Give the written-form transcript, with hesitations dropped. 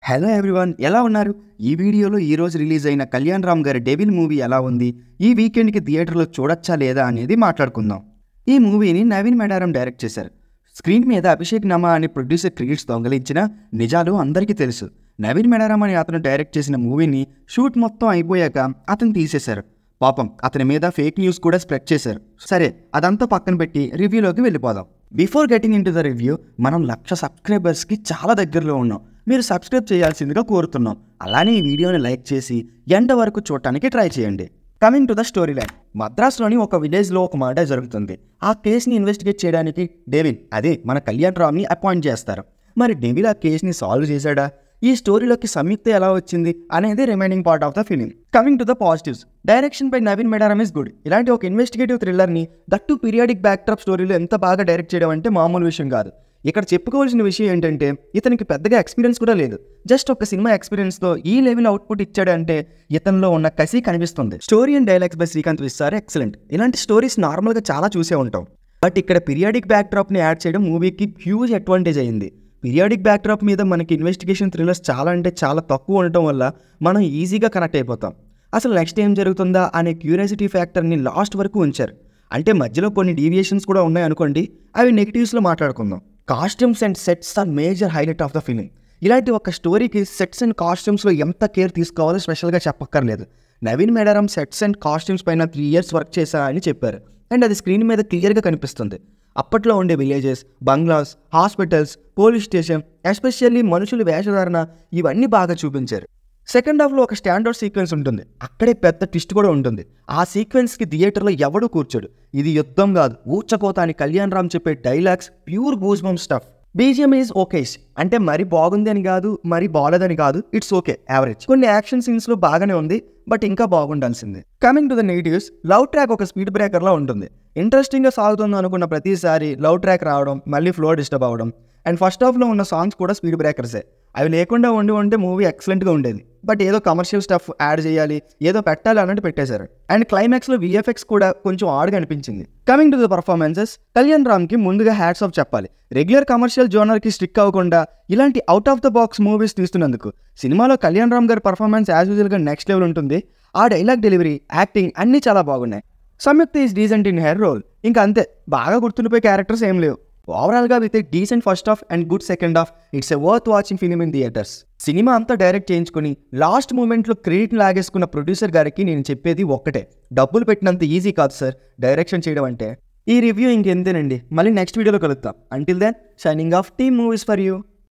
Hello everyone, ఎలా ఉన్నారు? ఈ వీడియోలో ఈరోజు రిలీజ్ అయిన కళ్యాణ్ రామ్ గారి డెవిల్ మూవీ ఎలా ఉంది, ఈ వీకెండ్కి థియేటర్లో చూడొచ్చా లేదా అనేది మాట్లాడుకుందాం. ఈ మూవీని నవీన్ మేడారం డైరెక్ట్ చేశారు. స్క్రీన్ మీద అభిషేక్ నమా అనే ప్రొడ్యూసర్ క్రెడిట్స్ దొంగలించిన నిజాలు అందరికీ తెలుసు. నవీన్ మేడారం అని అతను డైరెక్ట్ చేసిన మూవీని షూట్ మొత్తం అయిపోయాక అతను తీసేశారు. పాపం అతని మీద ఫేక్ న్యూస్ కూడా స్ప్రెడ్ చేశారు. సరే, అదంతా పక్కన పెట్టి రివ్యూలోకి వెళ్ళిపోదాం. Before getting in to the review, మనం 1,00,000 సబ్స్క్రైబర్స్కి చాలా దగ్గరలో ఉన్నాం. మీరు సబ్స్క్రైబ్ చేయాల్సిందిగా కోరుతున్నాం. అలానే ఈ వీడియోని లైక్ చేసి ఎండ్ వరకు చూడటానికి ట్రై చేయండి. Coming to the story line, మద్రాసులోని ఒక విలేజ్లో ఒక మర్డర్ జరుగుతుంది. ఆ కేసుని ఇన్వెస్టిగేట్ చేయడానికి డెవిల్, అదే మన కళ్యాణ్ రామ్ని అపాయింట్ చేస్తారు. మరి డెవిల్ ఆ కేసుని సాల్వ్ చేశాడా, ఈ స్టోరీలోకి సంయుక్త ఎలా వచ్చింది అనేది remaining part of the film. Coming to the positives, direction by Naveen Medaram is good. ఇలాంటి ఒక ఇన్వెస్టిగేటివ్ థ్రిల్లర్ని దట్టు పీరియాడిక్ బ్యాక్డ్రాప్ స్టోరీలో ఎంత బాగా డైరెక్ట్ చేయడం అంటే మామూలు విషయం కాదు. ఇక్కడ చెప్పుకోవాల్సిన విషయం ఏంటంటే, ఇతనికి పెద్దగా ఎక్స్పీరియన్స్ కూడా లేదు. జస్ట్ ఒక సినిమా ఎక్స్పీరియన్స్తో ఈ లెవెల్ అవుట్పుట్ ఇచ్చాడంటే ఇతనిలో ఉన్న కసి కనిపిస్తుంది. Story and dialogues by Srikanth Vissar excellent. ఇలాంటి స్టోరీస్ నార్మల్గా చాలా చూసే ఉంటాం, బట్ ఇక్కడ పీరియాడిక్ బ్యాక్డ్రాప్ని యాడ్ చేయడం మూవీకి హ్యూజ్ అడ్వాంటేజ్ అయింది. పీరియాడిక్ బ్యాక్డ్రాప్ మీద మనకి ఇన్వెస్టిగేషన్ థ్రిల్లర్స్ చాలా అంటే చాలా తక్కువ ఉండటం వల్ల మనం ఈజీగా కనెక్ట్ అయిపోతాం. అసలు నెక్స్ట్ ఏం జరుగుతుందా అనే క్యూరియాసిటీ ఫ్యాక్టర్ని లాస్ట్ వరకు ఉంచారు. అంటే మధ్యలో కొన్ని డీవియేషన్స్ కూడా ఉన్నాయనుకోండి, అవి నెగిటివ్స్లో మాట్లాడుకుందాం. Costumes and sets are major highlight of the film. ఇలాంటి ఒక స్టోరీకి సెట్స్ అండ్ కాస్ట్యూమ్స్లో ఎంత కేర్ తీసుకోవాలో స్పెషల్గా చెప్పక్కర్లేదు. Naveen Medaram sets and costumes పైన 3 years వర్క్ చేశా అని చెప్పారు, అండ్ అది స్క్రీన్ మీద క్లియర్గా కనిపిస్తుంది. అప్పట్లో ఉండే villages, bungalows, hospitals, police station, especially మనుషుల వేషధారణ, ఇవన్నీ బాగా చూపించారు. సెకండ్ హాఫ్లో ఒక స్టాండర్డ్ సీక్వెన్స్ ఉంటుంది, అక్కడే పెద్ద ట్విస్ట్ కూడా ఉంటుంది. ఆ సీక్వెన్స్కి థియేటర్లో ఎవడూ కూర్చోడు. ఇది యుద్ధం కాదు, ఊచకోత అని కళ్యాణ్ రామ్ చెప్పే dialogues pure goose bump stuff. BGM is okayish, అంటే మరి బాగుంది అని కాదు, మరి బాలేదని కాదు, ఇట్స్ ఓకే, యావరేజ్. కొన్ని యాక్షన్ సీన్స్లో బాగానే ఉంది, బట్ ఇంకా బాగుండాల్సింది. Coming to the negatives, love track ఒక స్పీడ్ బ్రేకర్లా ఉంటుంది. ఇంట్రెస్టింగ్గా సాగుతుంది అనుకున్న ప్రతిసారి లవ్ ట్రాక్ రావడం, మళ్ళీ ఫ్లో డిస్టర్బ్ అవ్వడం. అండ్ ఫస్ట్ హాఫ్లో ఉన్న సాంగ్స్ కూడా స్పీడ్ బ్రేకర్సే. అవి లేకుండా ఉంటే మూవీ ఎక్సలెంట్గా ఉండేది, బట్ ఏదో కమర్షియల్ స్టఫ్ యాడ్ చేయాలి, ఏదో పెట్టాలి అన్నట్టు పెట్టేశారు. అండ్ క్లైమాక్స్లో VFX కూడా కొంచెం ఆడ్గా అనిపించింది. Coming to the performances, Kalyan రామ్కి ముందుగా హ్యాట్స్ ఆఫ్ చెప్పాలి. రెగ్యులర్ కమర్షియల్ జోనర్కి స్టిక్ అవ్వకుండా ఇలాంటి out of the box movies తీస్తున్నందుకు. సినిమాలో కళ్యాణ్ రామ్ గారి పర్ఫార్మెన్స్ యాజ్ యూజువల్గా నెక్స్ట్ లెవెల్ ఉంటుంది. ఆ డైలాగ్ డెలివరీ, యాక్టింగ్ అన్నీ చాలా బాగున్నాయి. Samyuktha is decent in her role, ఇంకా అంతే, బాగా గుర్తుండిపోయే క్యారెక్టర్స్ ఏం లేవు. ఓవరాల్గా with a decent first half and good second half, it's a worth watching film in theatres. Cinema అంతా డైరెక్ట్ చేయించుకుని లాస్ట్ మూమెంట్లో క్రెడిట్ లాగేసుకున్న ప్రొడ్యూసర్ గారికి నేను చెప్పేది ఒక్కటే, డబ్బులు పెట్టినంత ఈజీ కాదు సార్ డైరెక్షన్ చేయడం అంటే. ఈ రివ్యూ ఇంకెంతేనండి, మళ్ళీ నెక్స్ట్ వీడియోలో కలుద్దాం. Until then, shining of team movies for you.